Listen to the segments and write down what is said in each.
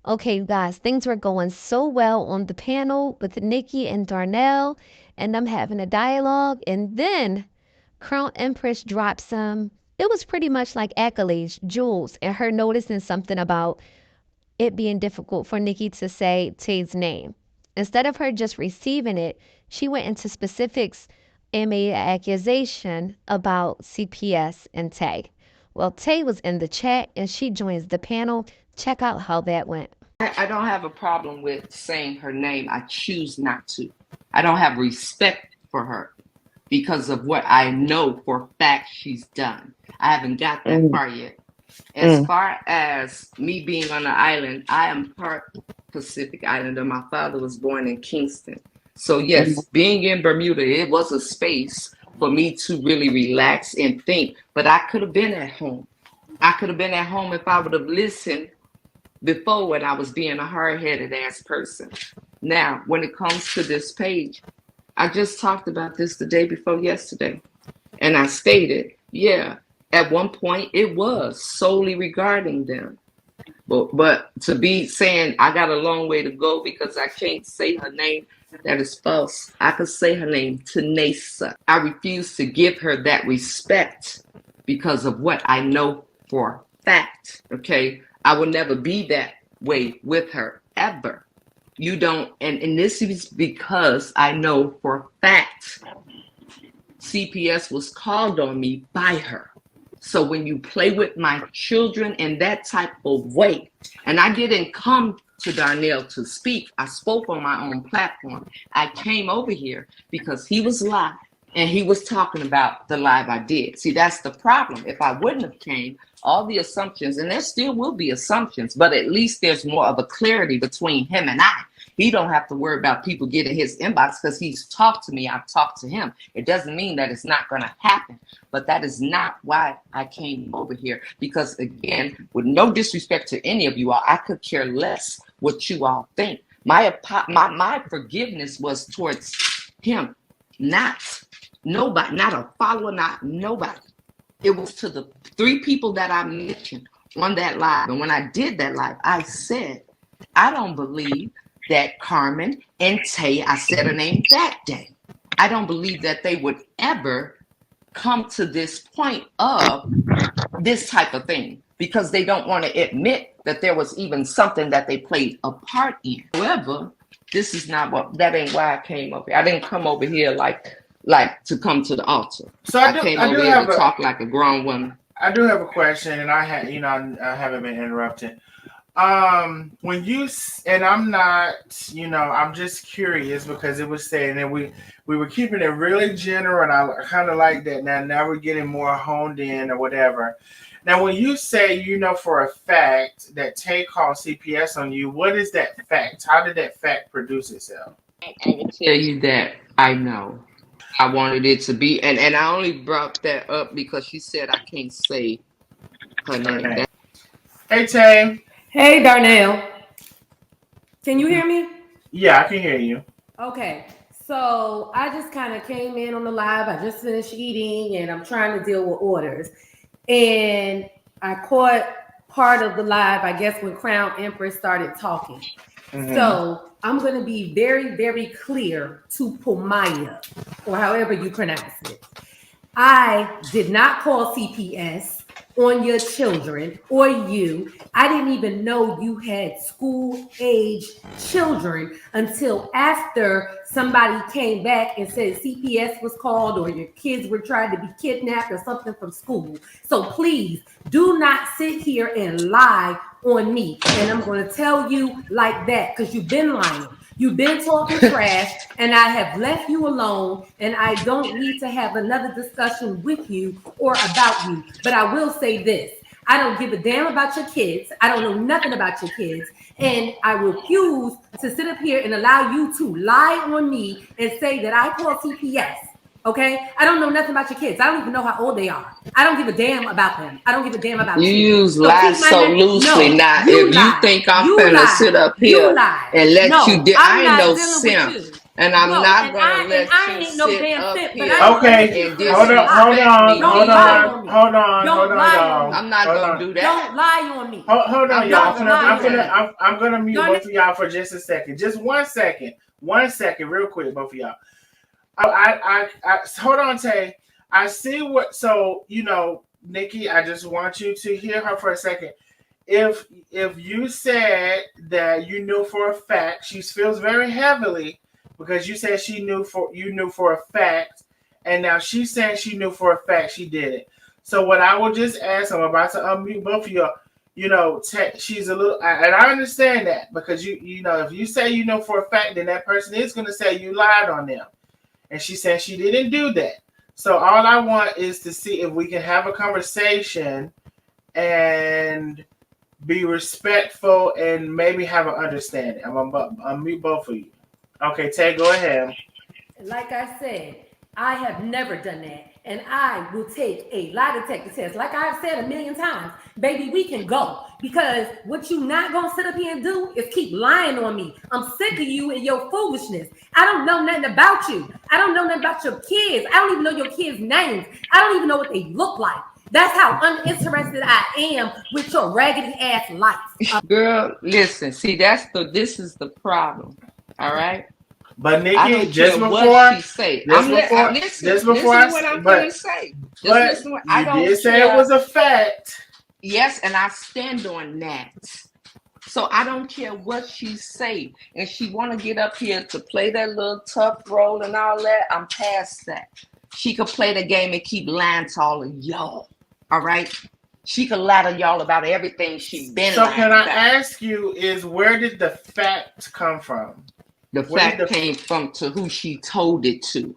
Okay, you guys, things were going so well on the panel with Nikki and Darnell, and them having a dialogue. And then Crown Empress dropped some, it was pretty much like accolades, jewels, and her noticing something about it being difficult for Nikki to say Tay's name. Instead of her just receiving it, she went into specifics and made an accusation about CPS and Tay. Well, Tay was in the chat and she joins the panel. Check out how that went. I don't have a problem with saying her name. I choose not to. I don't have respect for her because of what I know for a fact she's done. I haven't got that far yet. As far as me being on the island, I am part Pacific Islander. My father was born in Kingston. So yes, being in Bermuda, it was a space for me to really relax and think. But I could have been at home. I could have been at home if I would have listened before when I was being a hard-headed ass person. Now, when it comes to this page, I just talked about this the day before yesterday. And I stated, yeah, at one point it was solely regarding them. But to be saying I got a long way to go because I can't say her name, that is false. I could say her name, Tanesa. I refuse to give her that respect because of what I know for fact, okay? I will never be that way with her, ever. You don't, and this is because I know for a fact CPS was called on me by her. So when you play with my children in that type of way, and I didn't come to Darnell to speak, I spoke on my own platform. I came over here because he was live and he was talking about the live I did. See, that's the problem. If I wouldn't have came, all the assumptions, and there still will be assumptions, but at least there's more of a clarity between him and I. He don't have to worry about people getting his inbox because he's talked to me. I've talked to him. It doesn't mean that it's not going to happen, but that is not why I came over here. Because again, with no disrespect to any of you all, I could care less what you all think. My forgiveness was towards him, not nobody, not a follower, not nobody. It was to the 3 people that I mentioned on that live. And when I did that live, I said, I don't believe that Carmen and Tay, I said her name that day, I don't believe that they would ever come to this point of this type of thing because they don't want to admit that there was even something that they played a part in. However, this is not that ain't why I came over here. I didn't come over here like to come to the altar. So I came over here to talk like a grown woman. I do have a question, and I haven't been interrupted. When you, and I'm not, I'm just curious because it was saying that we were keeping it really general, and I kind of like that. Now we're getting more honed in or whatever. Now, when you say for a fact that Tay called CPS on you, what is that fact? How did that fact produce itself? I will tell you that I know. I wanted it to be, and I only brought that up because she said I can't say her name. Okay. Hey, Tay. Hey, Darnell. Can you hear me? Yeah, I can hear you. Okay. So I just kind of came in on the live. I just finished eating and I'm trying to deal with orders. And I caught part of the live, I guess, when Crown Empress started talking. Mm-hmm. So I'm going to be very, very clear to Pomaya, or however you pronounce it. I did not call CPS on your children or you. I didn't even know you had school-age children until after somebody came back and said CPS was called or your kids were trying to be kidnapped or something from school. So please do not sit here and lie on me. And I'm going to tell you like that because you've been lying. You've been talking trash, and I have left you alone, and I don't need to have another discussion with you or about you. But I will say this. I don't give a damn about your kids. I don't know nothing about your kids. And I refuse to sit up here and allow you to lie on me and say that I call CPS. Okay? I don't know nothing about your kids. I don't even know how old they are. I don't give a damn about them. I don't give a damn about you. You use lies so loosely. Now, if you think I'm finna sit up here and let you, I ain't no simp. And I'm No, not and gonna let I you ain't no sit damn up simp, but here I don't let you Okay, and sit up here and lie. disrespect me Don't lie on me. hold Don't on, lie on y'all. me. I'm not Hold gonna on. do that. Don't lie on me. Hold on, I'm y'all. not gonna do that. I'm gonna mute Darling, both of y'all for just a second. Just 1 second. 1 second, real quick, both of y'all. Hold on, Tay. I see what. So Nikki, I just want you to hear her for a second. If you said that you knew for a fact, she feels very heavily because you said you knew for a fact, and now she's saying she knew for a fact she did it. So what I will just ask, I'm about to unmute both of y'all. She's a little, and I understand that because if you say you know for a fact, then that person is going to say you lied on them, and she said she didn't do that. So all I want is to see if we can have a conversation and be respectful and maybe have an understanding. I'll mute both of you. Okay, Tay, go ahead. like I said, I have never done that. And I will take a lie detector test. Like I've said a million times, baby, we can go. Because what you not gonna sit up here and do is keep lying on me. I'm sick of you and your foolishness. I don't know nothing about you. I don't know nothing about your kids. I don't even know your kids' names. I don't even know what they look like. That's how uninterested I am with your raggedy ass life. Girl, listen, see this is the problem. All right? But I Nikki, don't care what she say. just before Listen to what I'm gonna say. Just but listen to what I you don't did say it care. was a fact. Yes, and I stand on that. So I don't care what she say. And she wanna get up here to play that little tough role and all that. I'm past that. She could play the game and keep lying to all of y'all. All right? She could lie to y'all about everything she been So can lying I about. ask you, is where did the fact come from? The fact came from to who she told it to.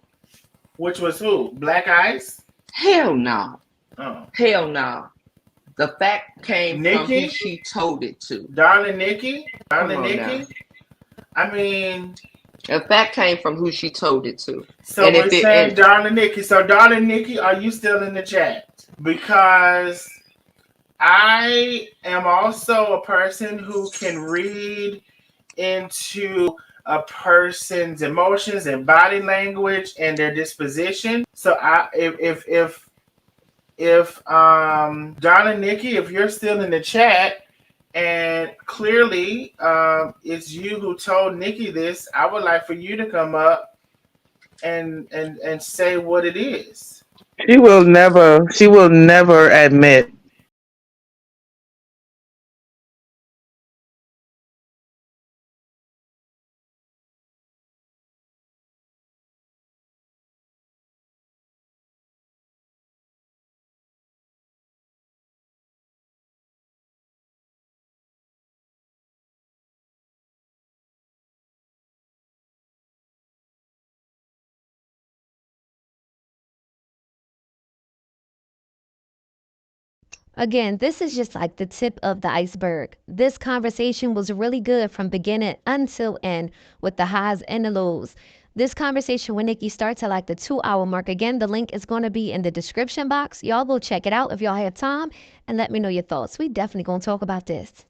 Which was who? Black Ice? Hell no. Oh. Hell no. The fact came from who Nikki? she told it to. Darling Nikki? Come Darling on now. Nikki? I mean, The fact came from who she told it to. so And we're if it saying and Darling Nikki. So Darling Nikki, are you still in the chat? Because I am also a person who can read into a person's emotions and body language and their disposition. So if Donna Nikki, if you're still in the chat and clearly it's you who told Nikki this, I would like for you to come up and say what it is. She will never admit. Again, this is just like the tip of the iceberg. This conversation was really good from beginning until end with the highs and the lows. This conversation with Nikki starts at like the 2 hour mark. Again, the link is going to be in the description box. Y'all go check it out if y'all have time and let me know your thoughts. We definitely going to talk about this.